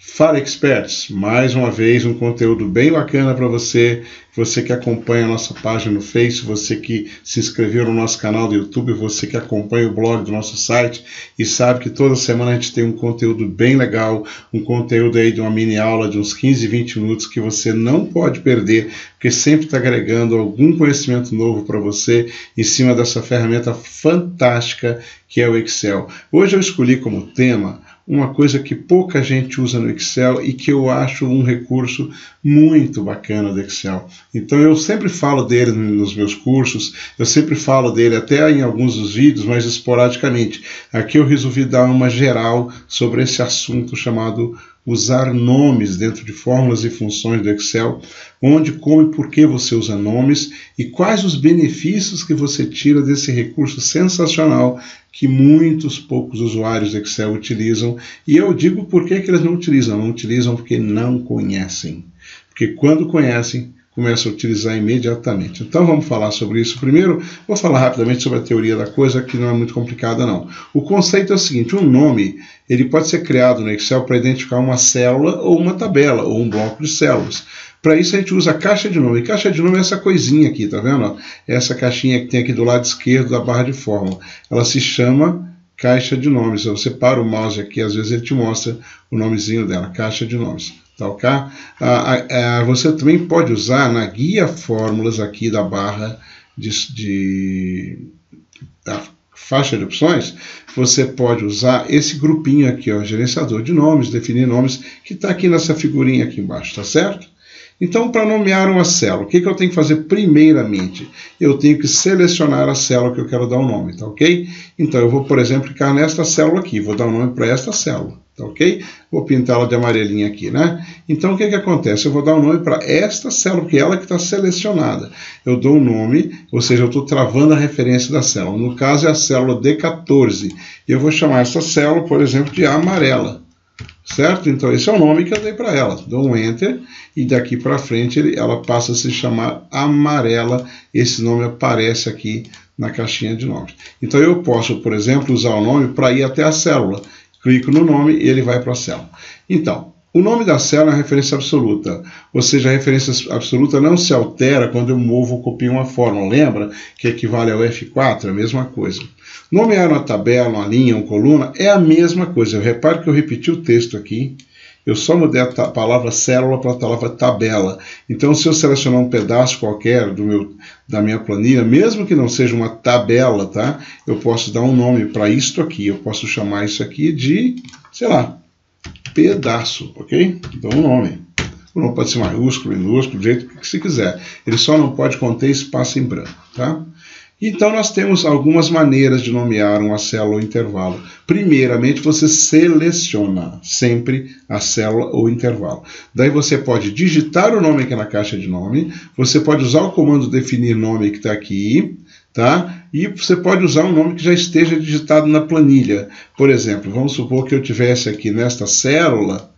Fala Experts, mais uma vez um conteúdo bem bacana para você que acompanha a nossa página no Face, você que se inscreveu no nosso canal do YouTube, você que acompanha o blog do nosso site e sabe que toda semana a gente tem um conteúdo bem legal, um conteúdo aí de uma mini aula de uns 15, 20 minutos que você não pode perder, porque sempre está agregando algum conhecimento novo para você em cima dessa ferramenta fantástica que é o Excel. Hoje eu escolhi como tema uma coisa que pouca gente usa no Excel e que eu acho um recurso muito bacana do Excel. Então eu sempre falo dele nos meus cursos, eu sempre falo dele até em alguns dos vídeos, mas esporadicamente. Aqui eu resolvi dar uma geral sobre esse assunto chamado usar nomes dentro de fórmulas e funções do Excel, onde, como e por que você usa nomes e quais os benefícios que você tira desse recurso sensacional que poucos usuários do Excel utilizam. E eu digo por que eles não utilizam. Não utilizam porque não conhecem. Porque quando conhecem, começam a utilizar imediatamente. Então vamos falar sobre isso. Primeiro, vou falar rapidamente sobre a teoria da coisa, que não é muito complicada não. O conceito é o seguinte: um nome ele pode ser criado no Excel para identificar uma célula ou uma tabela, ou um bloco de células. Para isso a gente usa a caixa de nome. E caixa de nome é essa coisinha aqui, tá vendo? Essa caixinha que tem aqui do lado esquerdo da barra de fórmula. Ela se chama caixa de nomes. Você para o mouse aqui, às vezes ele te mostra o nomezinho dela, caixa de nomes. Tá, ok? Você também pode usar na guia fórmulas aqui da barra da faixa de opções, você pode usar esse grupinho aqui, ó, gerenciador de nomes, definir nomes, que está aqui nessa figurinha aqui embaixo, tá certo? Então, para nomear uma célula, o que eu tenho que fazer primeiramente? Eu tenho que selecionar a célula que eu quero dar o nome, tá ok? Então, eu vou, por exemplo, clicar nesta célula aqui, vou dar o nome para esta célula, tá ok? Vou pintar ela de amarelinha aqui, né? Então, o que acontece? Eu vou dar o nome para esta célula, porque é ela que está selecionada. Eu dou o nome, ou seja, eu estou travando a referência da célula. No caso, é a célula D14. E eu vou chamar essa célula, por exemplo, de amarela. Certo? Então esse é o nome que eu dei para ela. Dou um Enter e daqui para frente ela passa a se chamar amarela. Esse nome aparece aqui na caixinha de nomes. Então eu posso, por exemplo, usar o nome para ir até a célula. Clico no nome e ele vai para a célula. Então, o nome da célula é referência absoluta, ou seja, a referência absoluta não se altera quando eu movo ou copio uma fórmula. Lembra que equivale ao F4? É a mesma coisa. Nomear uma tabela, uma linha, uma coluna é a mesma coisa. Eu reparo que eu repeti o texto aqui, eu só mudei a palavra célula para a palavra tabela. Então, se eu selecionar um pedaço qualquer da minha planilha, mesmo que não seja uma tabela, tá? Eu posso dar um nome para isto aqui. Eu posso chamar isso aqui de, sei lá, pedaço, ok? Dou um nome. O nome pode ser maiúsculo, minúsculo, do jeito que você quiser. Ele só não pode conter espaço em branco, tá? Então nós temos algumas maneiras de nomear uma célula ou intervalo. Primeiramente, você seleciona sempre a célula ou intervalo. Daí você pode digitar o nome aqui na caixa de nome, você pode usar o comando definir nome que está aqui, tá? E você pode usar um nome que já esteja digitado na planilha. Por exemplo, vamos supor que eu tivesse aqui nesta célula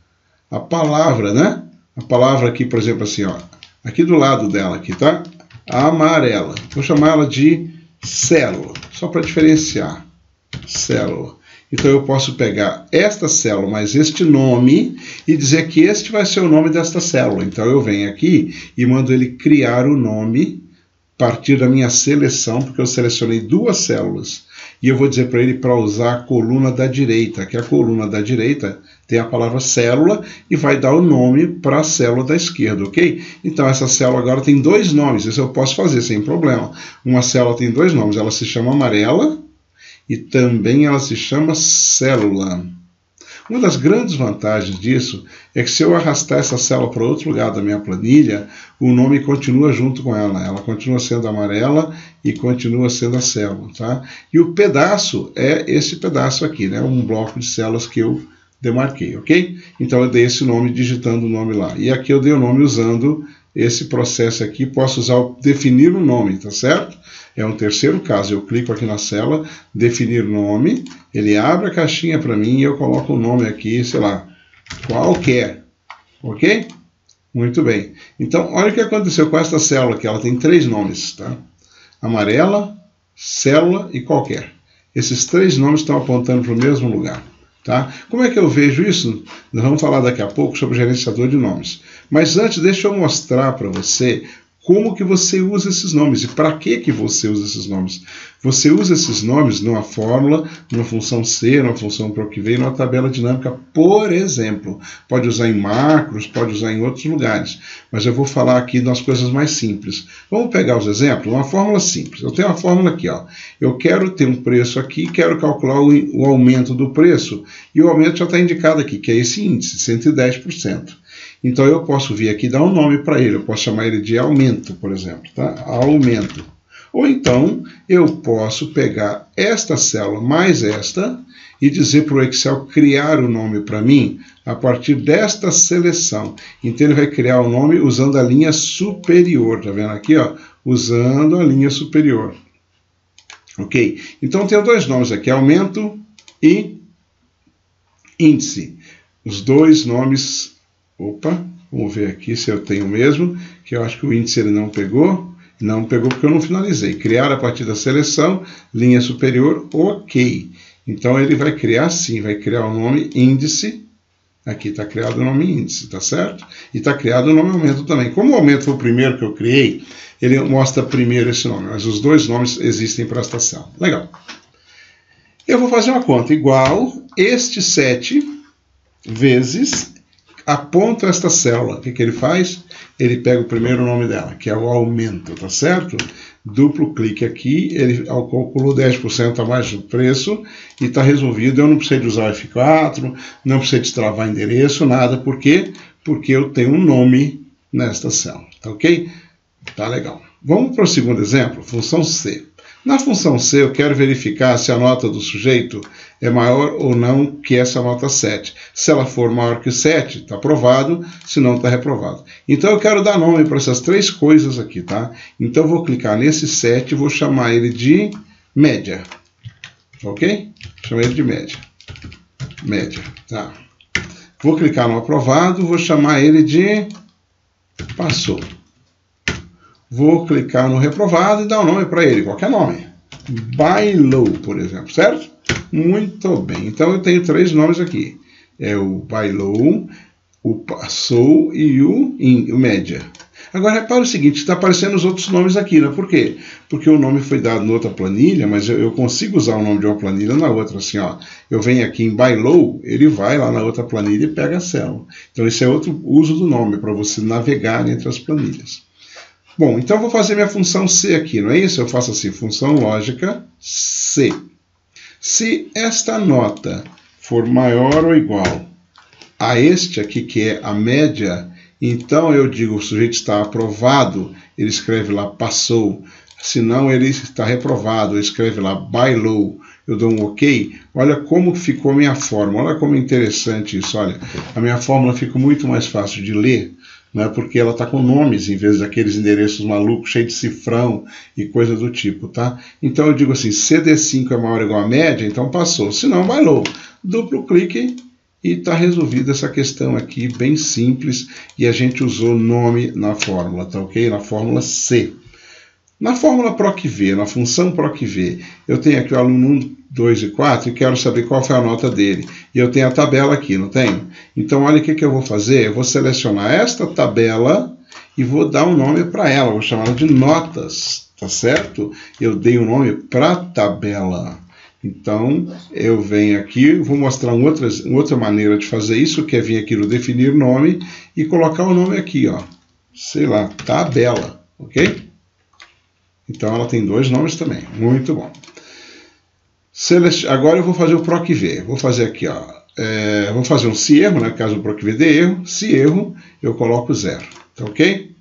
a palavra, né? A palavra aqui, por exemplo, assim, ó, aqui do lado dela, aqui, tá? A amarela. Vou chamar ela de célula, só para diferenciar. Célula. Então eu posso pegar esta célula mais este nome e dizer que este vai ser o nome desta célula. Então eu venho aqui e mando ele criar o nome a partir da minha seleção, porque eu selecionei duas células. E eu vou dizer para ele para usar a coluna da direita, que a coluna da direita tem a palavra célula e vai dar o nome para a célula da esquerda, ok? Então essa célula agora tem dois nomes, isso eu posso fazer sem problema. Uma célula tem dois nomes, ela se chama amarela e também ela se chama célula. Uma das grandes vantagens disso é que se eu arrastar essa célula para outro lugar da minha planilha, o nome continua junto com ela. Ela continua sendo amarela e continua sendo a célula, tá? E o pedaço é esse pedaço aqui, né? Um bloco de células que eu demarquei, ok? Então eu dei esse nome digitando o nome lá. E aqui eu dei o nome usando esse processo aqui. Posso usar o definir o nome, tá certo? É um terceiro caso. Eu clico aqui na célula, definir nome, ele abre a caixinha para mim e eu coloco o nome aqui, sei lá, qualquer, ok? Muito bem. Então, olha o que aconteceu com esta célula aqui. Ela tem três nomes, tá? Amarela, célula e qualquer. Esses três nomes estão apontando para o mesmo lugar. Tá? Como é que eu vejo isso? Nós vamos falar daqui a pouco sobre o gerenciador de nomes. Mas antes, deixa eu mostrar para você como que você usa esses nomes e para que você usa esses nomes. Você usa esses nomes numa fórmula, numa função C, numa função PROC-V, numa tabela dinâmica, por exemplo. Pode usar em macros, pode usar em outros lugares. Mas eu vou falar aqui das coisas mais simples. Vamos pegar os exemplos? Uma fórmula simples. Eu tenho uma fórmula aqui, ó. Eu quero ter um preço aqui, quero calcular o aumento do preço, e o aumento já está indicado aqui, que é esse índice, 110%. Então eu posso vir aqui e dar um nome para ele, eu posso chamar ele de aumento, por exemplo, tá? Aumento. Ou então eu posso pegar esta célula mais esta e dizer para o Excel criar o nome para mim a partir desta seleção. Então ele vai criar o nome usando a linha superior, tá vendo aqui, ó? Usando a linha superior. Ok? Então tem dois nomes aqui, aumento e índice. Os dois nomes. Opa, vamos ver aqui se eu tenho mesmo, que eu acho que o índice ele não pegou. Não pegou porque eu não finalizei. Criar a partir da seleção, linha superior, ok. Então ele vai criar sim, vai criar o nome índice. Aqui está criado o nome índice, tá certo? E está criado o nome aumento também. Como o aumento foi o primeiro que eu criei, ele mostra primeiro esse nome, mas os dois nomes existem para esta célula. Legal. Eu vou fazer uma conta igual este 7 vezes aponto esta célula. O que ele faz? Ele pega o primeiro nome dela, que é o aumento, tá certo? Duplo clique aqui, ele calculou 10% a mais do preço e está resolvido. Eu não preciso de usar o F4, não preciso destravar endereço, nada. Por quê? Porque eu tenho um nome nesta célula, tá ok? Tá legal. Vamos para o segundo exemplo, função C. Na função C, eu quero verificar se a nota do sujeito é maior ou não que essa nota 7. Se ela for maior que 7, está aprovado, se não, está reprovado. Então, eu quero dar nome para essas três coisas aqui, tá? Então, eu vou clicar nesse 7 e vou chamar ele de média. Ok? Chamar ele de média. Média, tá. Vou clicar no aprovado, vou chamar ele de passou. Vou clicar no reprovado e dar um nome para ele, qualquer nome. Buy low, por exemplo, certo? Muito bem. Então eu tenho três nomes aqui. É o buy low, o passou e o média. Agora repara o seguinte, está aparecendo os outros nomes aqui, né? Por quê? Porque o nome foi dado em outra planilha, mas eu consigo usar o nome de uma planilha na outra, assim, ó. Eu venho aqui em buy low, ele vai lá na outra planilha e pega a célula. Então esse é outro uso do nome, para você navegar entre as planilhas. Bom, então eu vou fazer minha função C aqui, não é isso? Eu faço assim, função lógica C. Se esta nota for maior ou igual a este aqui, que é a média, então eu digo, o sujeito está aprovado, ele escreve lá passou, se não ele está reprovado, ele escreve lá buy low, eu dou um ok. Olha como ficou minha fórmula, olha como é interessante isso, olha, a minha fórmula fica muito mais fácil de ler, né, porque ela está com nomes em vez daqueles endereços malucos, cheios de cifrão e coisa do tipo, tá? Então eu digo assim, CD5 é maior ou igual a média, então passou, se não, vai low. Duplo clique e está resolvida essa questão aqui, bem simples, e a gente usou nome na fórmula, tá ok? Na fórmula C. Na fórmula PROC-V, na função PROC-V, eu tenho aqui o aluno 1, 2 e 4 e quero saber qual foi a nota dele. E eu tenho a tabela aqui, não tenho? Então, olha o que eu vou fazer. Eu vou selecionar esta tabela e vou dar um nome para ela. Vou chamar ela de notas, tá certo? Eu dei um nome para a tabela. Então, eu venho aqui, vou mostrar uma outra maneira de fazer isso, que é vir aqui no definir nome e colocar o nome aqui, ó. Sei lá, tabela, ok? Então, ela tem dois nomes também. Muito bom. Agora eu vou fazer o PROC-V. Vou fazer aqui, ó. Vou fazer um se erro, né? Caso o PROC-V dê erro. Se erro, eu coloco 0. Tá ok?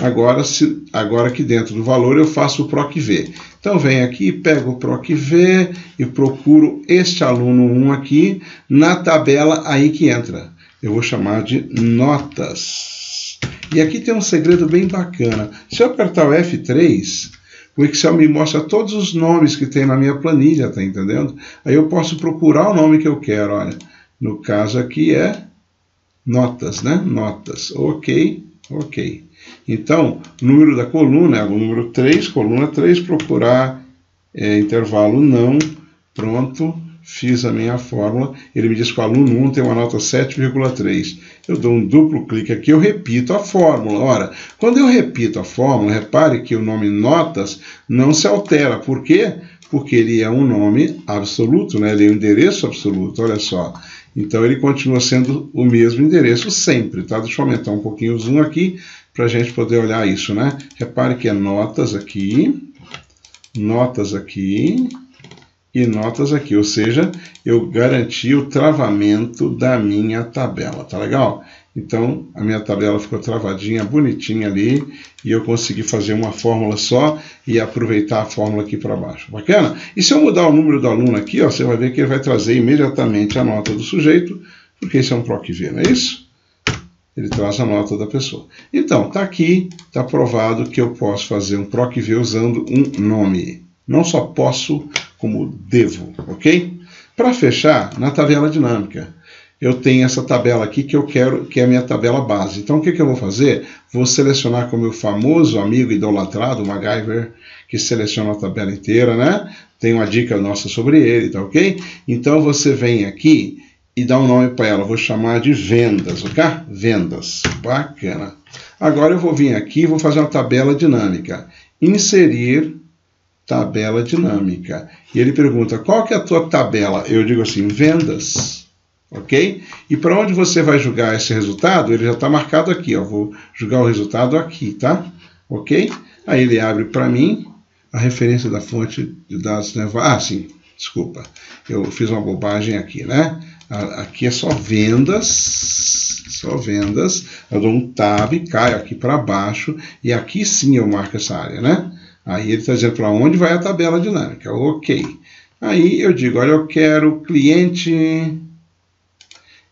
Agora aqui dentro do valor eu faço o PROC-V. Então, venho aqui, pego o PROC-V e procuro este aluno 1 aqui na tabela aí que entra. Eu vou chamar de notas. E aqui tem um segredo bem bacana. Se eu apertar o F3, o Excel me mostra todos os nomes que tem na minha planilha, tá entendendo? Aí eu posso procurar o nome que eu quero, olha. No caso aqui é notas, né? Notas. Ok, ok. Então, número da coluna é o número 3, coluna 3, procurar intervalo não. Pronto, fiz a minha fórmula, ele me diz que o aluno 1 tem uma nota 7,3. Eu dou um duplo clique aqui, eu repito a fórmula. Ora, quando eu repito a fórmula, repare que o nome notas não se altera. Por quê? Porque ele é um nome absoluto, né? Ele é um endereço absoluto, olha só. Então ele continua sendo o mesmo endereço sempre, tá? Deixa eu aumentar um pouquinho o zoom aqui para a gente poder olhar isso, né? Repare que é notas aqui e notas aqui, ou seja, eu garanti o travamento da minha tabela, tá legal? Então, a minha tabela ficou travadinha, bonitinha ali, e eu consegui fazer uma fórmula só e aproveitar a fórmula aqui para baixo. Bacana? E se eu mudar o número do aluno aqui, ó, você vai ver que ele vai trazer imediatamente a nota do sujeito, porque esse é um PROC-V, não é isso? Ele traz a nota da pessoa. Então, está aqui, está provado que eu posso fazer um PROC-V usando um nome. Não só posso, como devo, ok? Para fechar, na tabela dinâmica, eu tenho essa tabela aqui que eu quero, que é a minha tabela base. Então, o que eu vou fazer? Vou selecionar com o meu famoso amigo idolatrado, o MacGyver, que seleciona a tabela inteira, né? Tem uma dica nossa sobre ele, tá ok? Então, você vem aqui e dá um nome para ela. Vou chamar de vendas, ok? Vendas. Bacana. Agora, eu vou vir aqui e vou fazer uma tabela dinâmica. Inserir tabela dinâmica. E ele pergunta, qual que é a tua tabela? Eu digo assim, vendas. Ok? E para onde você vai jogar esse resultado? Ele já está marcado aqui, ó. Vou jogar o resultado aqui, tá? Ok? Aí ele abre para mim a referência da fonte de dados. Né? Ah, sim, desculpa. Eu fiz uma bobagem aqui, né? Aqui é só vendas. Só vendas. Eu dou um tab, caio aqui para baixo. E aqui sim eu marco essa área, né? Aí ele está dizendo para onde vai a tabela dinâmica. Ok. Aí eu digo, olha, eu quero cliente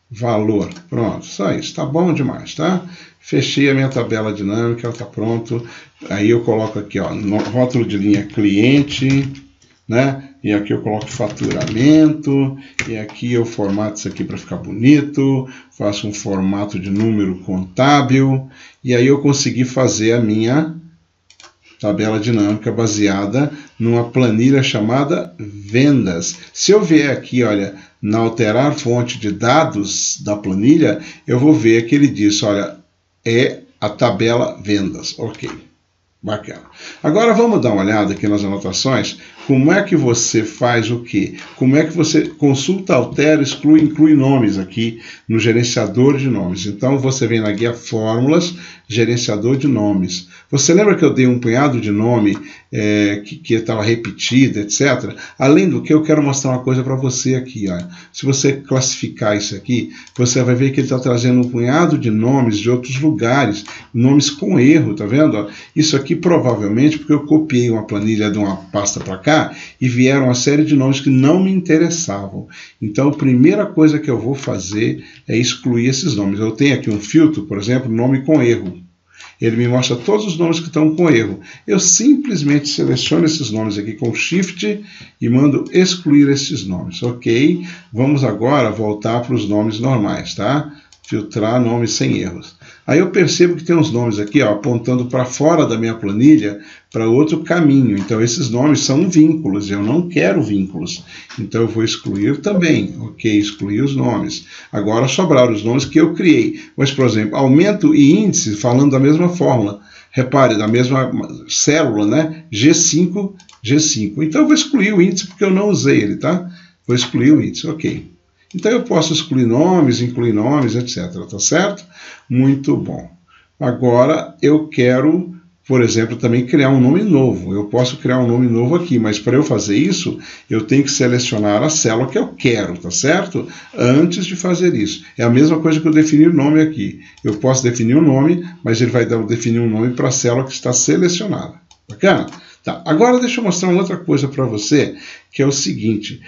valor. Pronto, só isso. Está bom demais, tá? Fechei a minha tabela dinâmica, está pronto. Aí eu coloco aqui, ó, no rótulo de linha cliente, né? E aqui eu coloco faturamento. E aqui eu formato isso aqui para ficar bonito. Faço um formato de número contábil. E aí eu consegui fazer a minha tabela dinâmica baseada numa planilha chamada vendas. Se eu vier aqui, olha, na alterar fonte de dados da planilha, eu vou ver que ele diz, olha, é a tabela vendas. Ok, bacana. Agora vamos dar uma olhada aqui nas anotações. Como é que você faz o quê? Como é que você consulta, altera, exclui, inclui nomes aqui no gerenciador de nomes. Então você vem na guia fórmulas, gerenciador de nomes. Você lembra que eu dei um punhado de nome que estava repetido, etc? Além do que, eu quero mostrar uma coisa para você aqui. Ó. Se você classificar isso aqui, você vai ver que ele está trazendo um punhado de nomes de outros lugares, nomes com erro, tá vendo? Ó? Isso aqui provavelmente porque eu copiei uma planilha de uma pasta para cá e vieram uma série de nomes que não me interessavam. Então, a primeira coisa que eu vou fazer é excluir esses nomes. Eu tenho aqui um filtro, por exemplo, nome com erro. Ele me mostra todos os nomes que estão com erro. Eu simplesmente seleciono esses nomes aqui com Shift e mando excluir esses nomes. Ok? Vamos agora voltar para os nomes normais, tá? Filtrar nomes sem erros. Aí eu percebo que tem uns nomes aqui, ó, apontando para fora da minha planilha para outro caminho. Então esses nomes são vínculos, eu não quero vínculos. Então eu vou excluir também. Ok, excluir os nomes. Agora sobraram os nomes que eu criei. Mas, por exemplo, aumento e índice falando da mesma fórmula. Repare, da mesma célula, né? G5, G5. Então eu vou excluir o índice porque eu não usei ele, tá? Vou excluir o índice, ok. Então eu posso excluir nomes, incluir nomes, etc. Tá certo? Muito bom. Agora eu quero, por exemplo, também criar um nome novo. Eu posso criar um nome novo aqui, mas para eu fazer isso, eu tenho que selecionar a célula que eu quero, tá certo? Antes de fazer isso. É a mesma coisa que eu definir o nome aqui. Eu posso definir um nome, mas ele vai definir um nome para a célula que está selecionada. Bacana? Tá. Agora deixa eu mostrar uma outra coisa para você, que é o seguinte.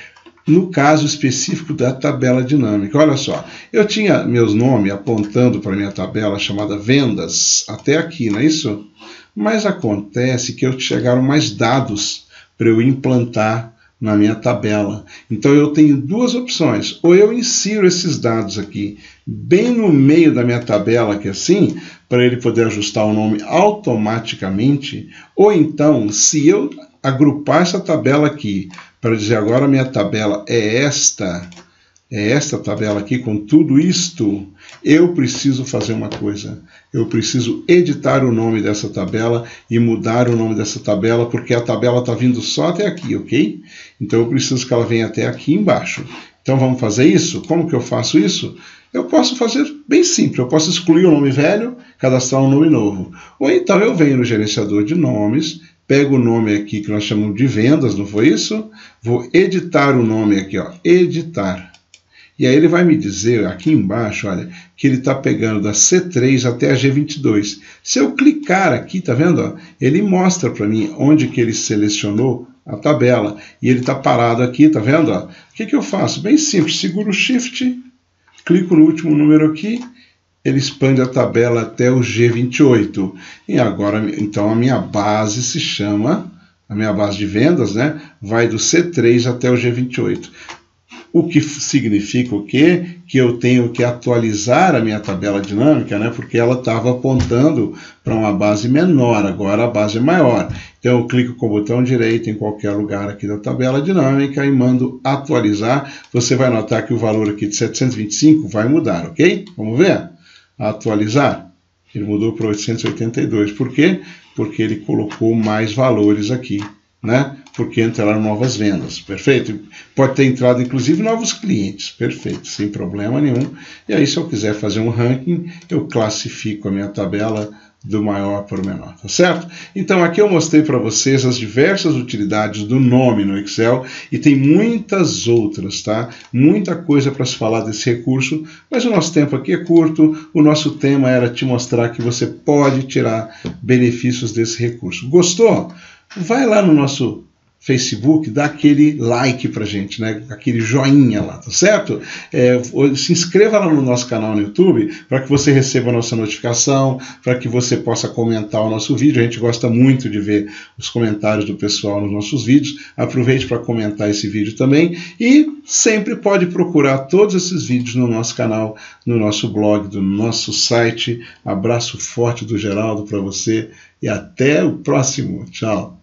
No caso específico da tabela dinâmica, olha só, eu tinha meus nomes apontando para a minha tabela chamada vendas, até aqui, não é isso? Mas acontece que chegaram mais dados para eu implantar na minha tabela. Então eu tenho duas opções, ou eu insiro esses dados aqui bem no meio da minha tabela, que é assim, para ele poder ajustar o nome automaticamente, ou então, se eu agrupar essa tabela aqui para dizer agora a minha tabela é esta tabela aqui com tudo isto, eu preciso fazer uma coisa. Eu preciso editar o nome dessa tabela e mudar o nome dessa tabela, porque a tabela está vindo só até aqui, ok? Então eu preciso que ela venha até aqui embaixo. Então vamos fazer isso? Como que eu faço isso? Eu posso fazer bem simples. Eu posso excluir o nome velho, cadastrar um nome novo. Ou então eu venho no gerenciador de nomes, pego o nome aqui que nós chamamos de vendas, não foi isso? Vou editar o nome aqui, ó, editar. E aí ele vai me dizer aqui embaixo, olha, que ele está pegando da C3 até a G22. Se eu clicar aqui, tá vendo? Ó, ele mostra para mim onde que ele selecionou a tabela. E ele está parado aqui, tá vendo? Ó? O que eu faço? Bem simples, seguro o Shift, clico no último número aqui, ele expande a tabela até o G28. E agora, então, a minha base se chama, a minha base de vendas, né? Vai do C3 até o G28. O que significa o quê? Que eu tenho que atualizar a minha tabela dinâmica, né? Porque ela estava apontando para uma base menor, agora a base é maior. Então eu clico com o botão direito em qualquer lugar aqui da tabela dinâmica e mando atualizar. Você vai notar que o valor aqui de 725 vai mudar, ok? Vamos ver? Atualizar. Ele mudou para 882. Por quê? Porque ele colocou mais valores aqui, né? Porque entraram novas vendas, perfeito? Pode ter entrado, inclusive, novos clientes, perfeito, sem problema nenhum. E aí, se eu quiser fazer um ranking, eu classifico a minha tabela do maior para o menor, tá certo? Então, aqui eu mostrei para vocês as diversas utilidades do nome no Excel e tem muitas outras, tá? Muita coisa para se falar desse recurso, mas o nosso tempo aqui é curto, o nosso tema era te mostrar que você pode tirar benefícios desse recurso. Gostou? Vai lá no nosso Facebook, dá aquele like pra gente, né? Aquele joinha lá, tá certo? Se inscreva lá no nosso canal no YouTube para que você receba a nossa notificação, para que você possa comentar o nosso vídeo. A gente gosta muito de ver os comentários do pessoal nos nossos vídeos. Aproveite para comentar esse vídeo também e sempre pode procurar todos esses vídeos no nosso canal, no nosso blog, no nosso site. Abraço forte do Geraldo para você e até o próximo. Tchau!